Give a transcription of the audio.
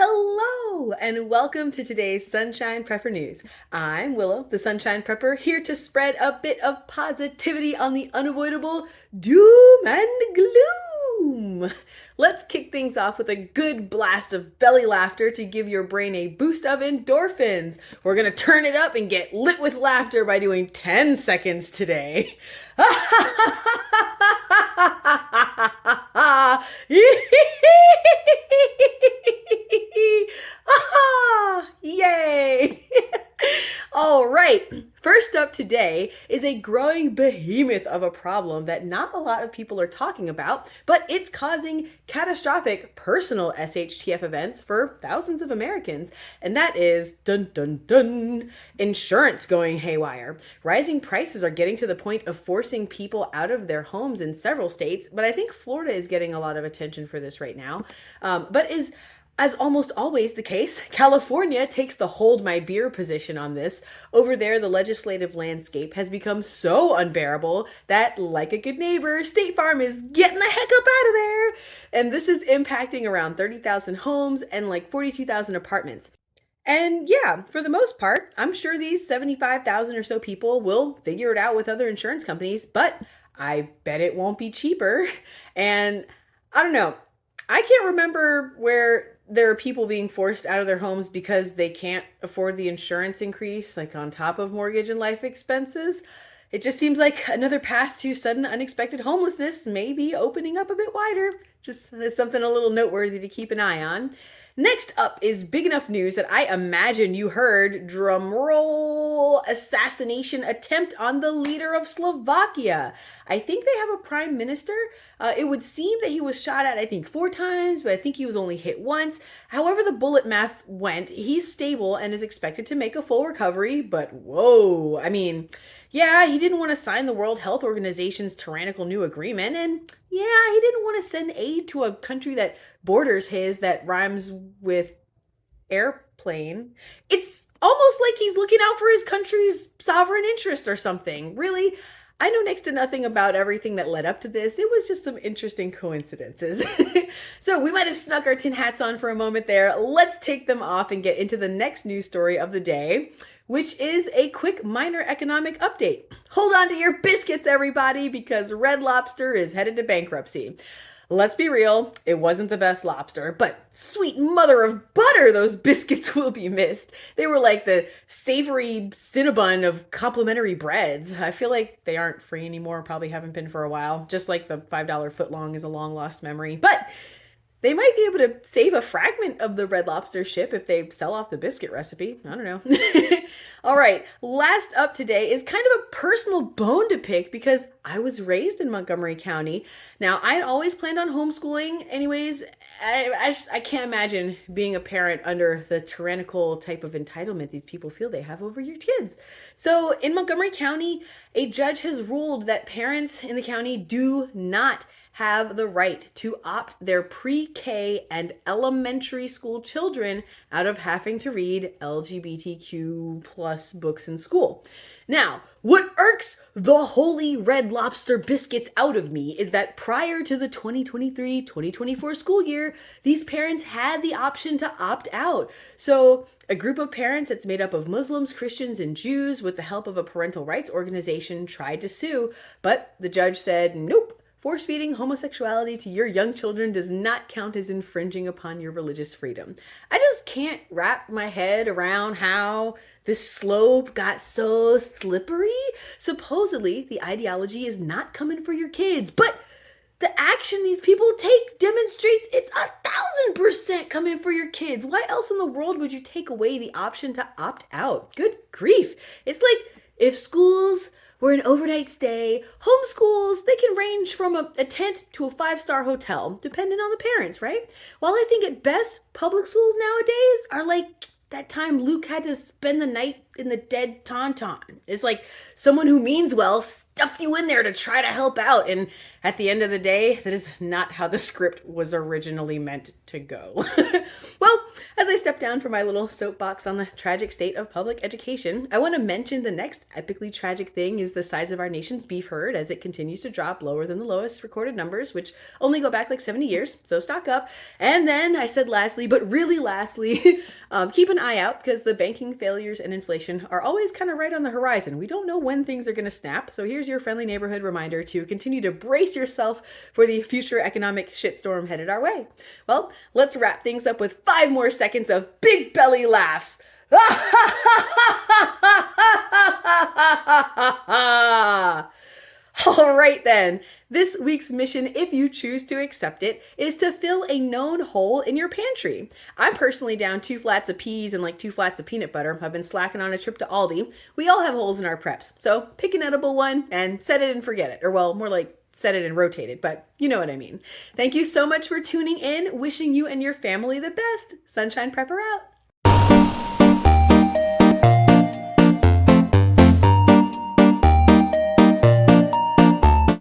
Hello, and welcome to today's Sunshine Prepper News. I'm Willow, the Sunshine Prepper, here to spread a bit of positivity on the unavoidable doom and gloom. Let's kick things off with a good blast of belly laughter to give your brain a boost of endorphins. We're going to turn it up and get lit with laughter by doing 10 seconds today. Yay! All right. First up today is a growing behemoth of a problem that not a lot of people are talking about, but it's causing catastrophic personal SHTF events for thousands of Americans. And that is, dun dun dun, insurance going haywire. Rising prices are getting to the point of forcing people out of their homes in several states, but I think Florida is getting a lot of attention for this right now. As almost always the case, California takes the hold my beer position on this. Over there, the legislative landscape has become so unbearable that, like a good neighbor, State Farm is getting the heck up out of there. And this is impacting around 30,000 homes and like 42,000 apartments. And yeah, for the most part, I'm sure these 75,000 or so people will figure it out with other insurance companies, but I bet it won't be cheaper. And I don't know. I can't remember where there are people being forced out of their homes because they can't afford the insurance increase, like on top of mortgage and life expenses. It just seems like another path to sudden unexpected homelessness may be opening up a bit wider. Just something a little noteworthy to keep an eye on. Next up is big enough news that I imagine you heard, drumroll, assassination attempt on the leader of Slovakia. I think they have a prime minister. It would seem that he was shot at, I think, 4 times, but I think he was only hit once. However the bullet math went, he's stable and is expected to make a full recovery, but whoa, I mean, yeah, he didn't want to sign the World Health Organization's tyrannical new agreement, and yeah, he didn't want to send aid to a country that borders his that rhymes with airplane. It's almost like he's looking out for his country's sovereign interest or something. Really, I know next to nothing about everything that led up to this. It was just some interesting coincidences. So we might have snuck our tin hats on for a moment there. Let's take them off and get into the next news story of the day, which is a quick minor economic update. Hold on to your biscuits, everybody, because Red Lobster is headed to bankruptcy. Let's be real, it wasn't the best lobster, but sweet mother of butter, those biscuits will be missed. They were like the savory Cinnabon of complimentary breads. I feel like they aren't free anymore, probably haven't been for a while, just like the $5 footlong is a long lost memory. But they might be able to save a fragment of the Red Lobster ship if they sell off the biscuit recipe. I don't know. All right, last up today is kind of a personal bone to pick because I was raised in Montgomery County. Now, I had always planned on homeschooling anyways. I can't imagine being a parent under the tyrannical type of entitlement these people feel they have over your kids. So in Montgomery County, a judge has ruled that parents in the county do not have the right to opt their pre-K and elementary school children out of having to read LGBTQ plus books in school. Now, what irks the holy Red Lobster biscuits out of me is that prior to the 2023-2024 school year, these parents had the option to opt out. So a group of parents that's made up of Muslims, Christians, and Jews with the help of a parental rights organization tried to sue, but the judge said, nope. Force-feeding homosexuality to your young children does not count as infringing upon your religious freedom. I just can't wrap my head around how this slope got so slippery. Supposedly, the ideology is not coming for your kids, but the action these people take demonstrates it's 1,000% coming for your kids. Why else in the world would you take away the option to opt out? Good grief. It's like if schools were an overnight stay, homeschools, they can range from a tent to a 5-star hotel, depending on the parents, right? While I think at best, public schools nowadays are like that time Luke had to spend the night in the dead Tauntaun. It's like someone who means well stuffed you in there to try to help out. And at the end of the day, that is not how the script was originally meant to go. Well, as I step down from my little soapbox on the tragic state of public education, I want to mention the next epically tragic thing is the size of our nation's beef herd as it continues to drop lower than the lowest recorded numbers, which only go back like 70 years, so stock up. And then I said lastly, but really lastly, keep an eye out because the banking failures and inflation are always kind of right on the horizon. We don't know when things are going to snap, so here's your friendly neighborhood reminder to continue to brace yourself for the future economic shitstorm headed our way. Well, let's wrap things up with 5 more seconds of big belly laughs. All right then. This week's mission, if you choose to accept it, is to fill a known hole in your pantry. I'm personally down 2 flats of peas and like 2 flats of peanut butter. I've been slacking on a trip to Aldi. We all have holes in our preps. So pick an edible one and set it and forget it. Or well, more like set it and rotate it, but you know what I mean. Thank you so much for tuning in. Wishing you and your family the best. Sunshine Prepper out.